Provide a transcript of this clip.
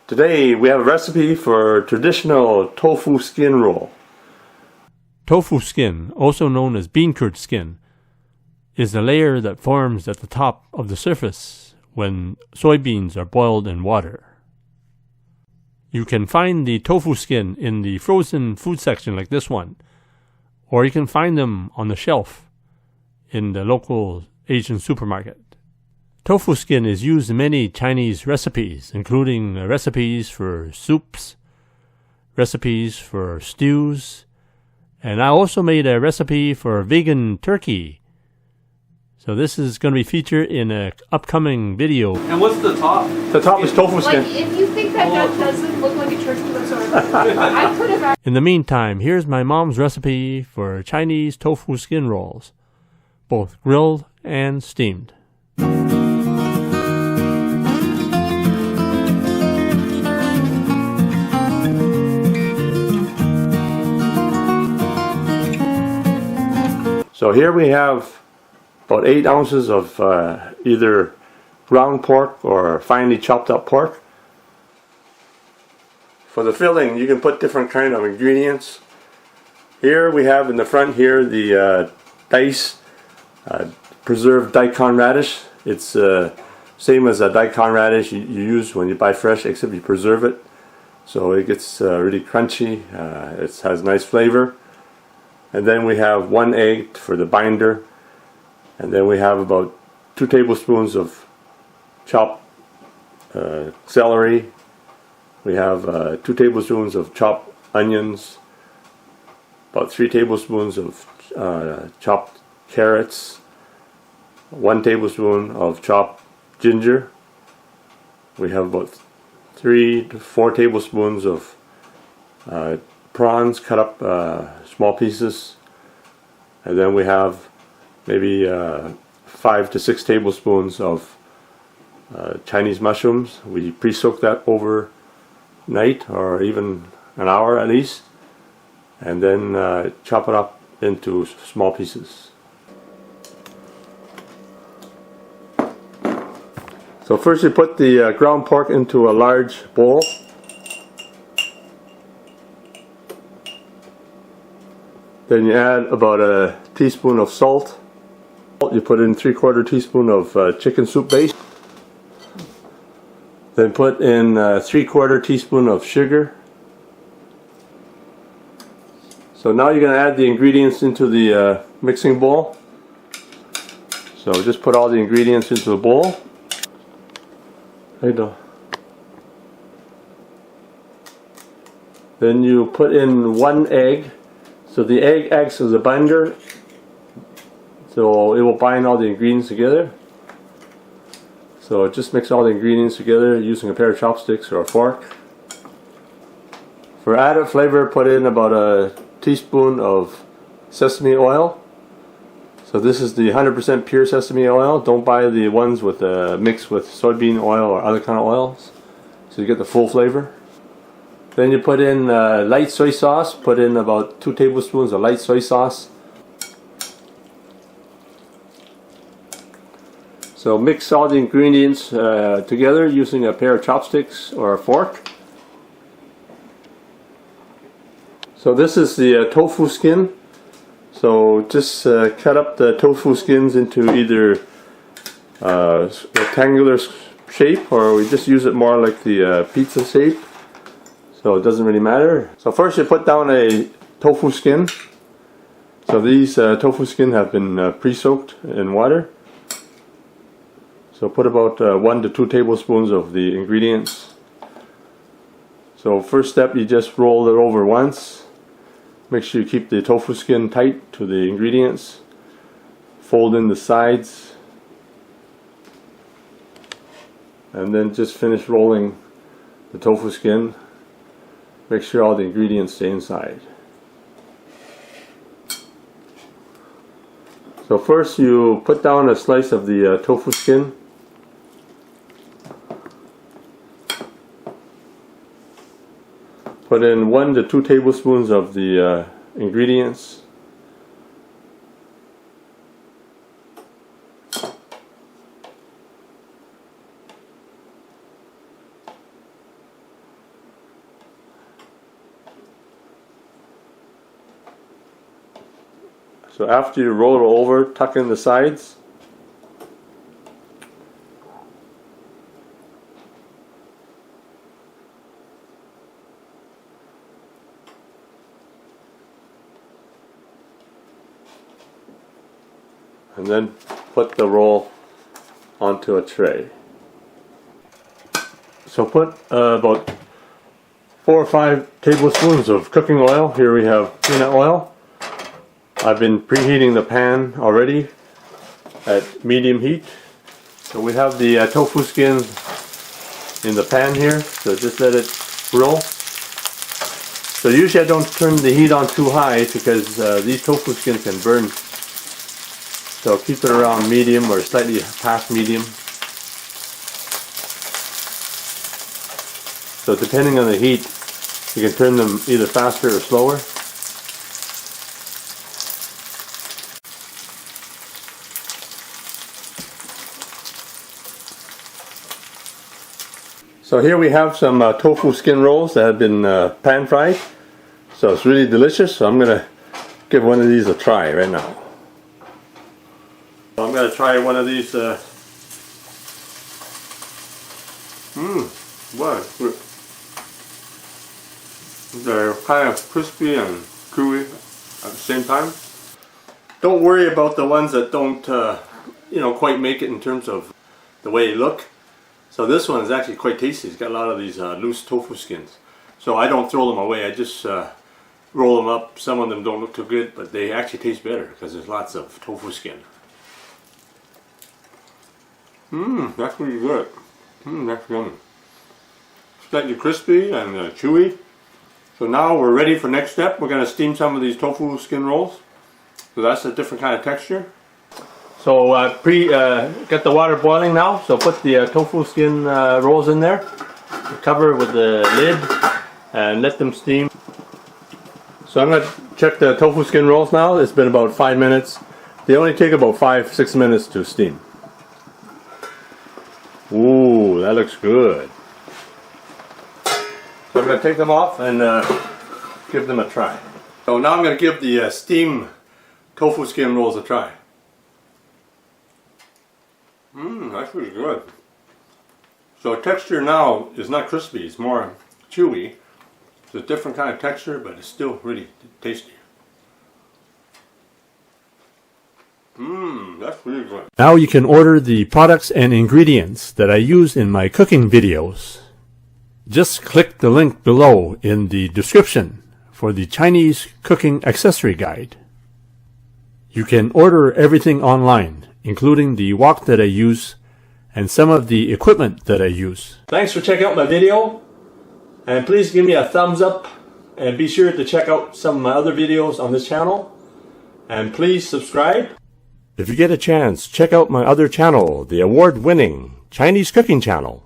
Today we have a recipe for traditional tofu skin roll. Tofu skin, also known as bean curd skin, is the layer that forms at the top of the surface when soybeans are boiled in water. You can find the tofu skin in the frozen food section like this one, or you can find them on the shelf in the local Asian supermarket. Tofu skin is used in many Chinese recipes, including recipes for soups, recipes for stews, and I also made a recipe for vegan turkey. So this is going to be featured in an upcoming video. And what's the top? The top is tofu skin. Like, if you think that doesn't look like a turkey whatsoever, I could have. In the meantime, here's my mom's recipe for Chinese tofu skin rolls, both grilled and steamed. So here we have about 8 ounces of either ground pork or finely chopped up pork. For the filling, you can put different kind of ingredients. Here we have in the front here the diced preserved daikon radish. It's same as a daikon radish you use when you buy fresh, except you preserve it. So it gets really crunchy. It has nice flavor. And then we have 1 egg for the binder. And then we have about 2 tablespoons of chopped celery. We have 2 tablespoons of chopped onions. About 3 tablespoons of chopped carrots. 1 tablespoon of chopped ginger. We have about 3 to 4 tablespoons of prawns cut up small pieces, and then we have maybe 5 to 6 tablespoons of Chinese mushrooms. We pre-soak that overnight or even an hour at least, and then chop it up into small pieces. So first you put the ground pork into a large bowl. Then you add about a teaspoon of salt. You put in 3/4 teaspoon of chicken soup base. Then put in 3/4 teaspoon of sugar. So now you're going to add the ingredients into the mixing bowl. So just put all the ingredients into the bowl. There you go. Then you put in 1 egg. So the egg acts as a binder, so it will bind all the ingredients together. So just mix all the ingredients together using a pair of chopsticks or a fork. For added flavor, put in about a teaspoon of sesame oil. So this is the 100% pure sesame oil. Don't buy the ones with mixed with soybean oil or other kind of oils, so you get the full flavor. Then you put in light soy sauce. Put in about 2 tablespoons of light soy sauce. So mix all the ingredients together using a pair of chopsticks or a fork. So this is the tofu skin. So just cut up the tofu skins into either rectangular shape, or we just use it more like the pizza shape. So it doesn't really matter. So first you put down a tofu skin. So these tofu skin have been pre-soaked in water. So put about 1 to 2 tablespoons of the ingredients. So first step, you just roll it over once. Make sure you keep the tofu skin tight to the ingredients. Fold in the sides. And then just finish rolling the tofu skin. Make sure all the ingredients stay inside. So first you put down a slice of the tofu skin. Put in 1 to 2 tablespoons of the ingredients. So after you roll it over, tuck in the sides. And then put the roll onto a tray. So put about 4 or 5 tablespoons of cooking oil. Here we have peanut oil. I've been preheating the pan already at medium heat. So we have the tofu skin in the pan here. So just let it roll. So usually I don't turn the heat on too high because these tofu skins can burn. So keep it around medium or slightly past medium. So depending on the heat, you can turn them either faster or slower. So here we have some tofu skin rolls that have been pan fried. So it's really delicious. So I'm going to give one of these a try right now. So I'm going to try one of these. Wow. They're kind of crispy and chewy at the same time. Don't worry about the ones that don't, quite make it in terms of the way they look. So this one is actually quite tasty. It's got a lot of these loose tofu skins. So I don't throw them away. I just roll them up. Some of them don't look too good, but they actually taste better because there's lots of tofu skin. That's really good. That's yummy. Slightly crispy and chewy. So now we're ready for next step. We're going to steam some of these tofu skin rolls. So that's a different kind of texture. So get the water boiling now. So put the tofu skin rolls in there. Cover with the lid and let them steam. So I'm going to check the tofu skin rolls now. It's been about 5 minutes. They only take about 5-6 minutes to steam. Ooh, that looks good. So I'm going to take them off and give them a try. So now I'm going to give the steam tofu skin rolls a try. That's really good. So texture now is not crispy, it's more chewy. It's a different kind of texture, but it's still really tasty. That's really good. Now you can order the products and ingredients that I use in my cooking videos. Just click the link below in the description for the Chinese cooking accessory guide. You can order everything online, including the wok that I use and some of the equipment that I use. Thanks for checking out my video, and please give me a thumbs up, and be sure to check out some of my other videos on this channel, and please subscribe. If you get a chance, check out my other channel, the award-winning Chinese cooking channel.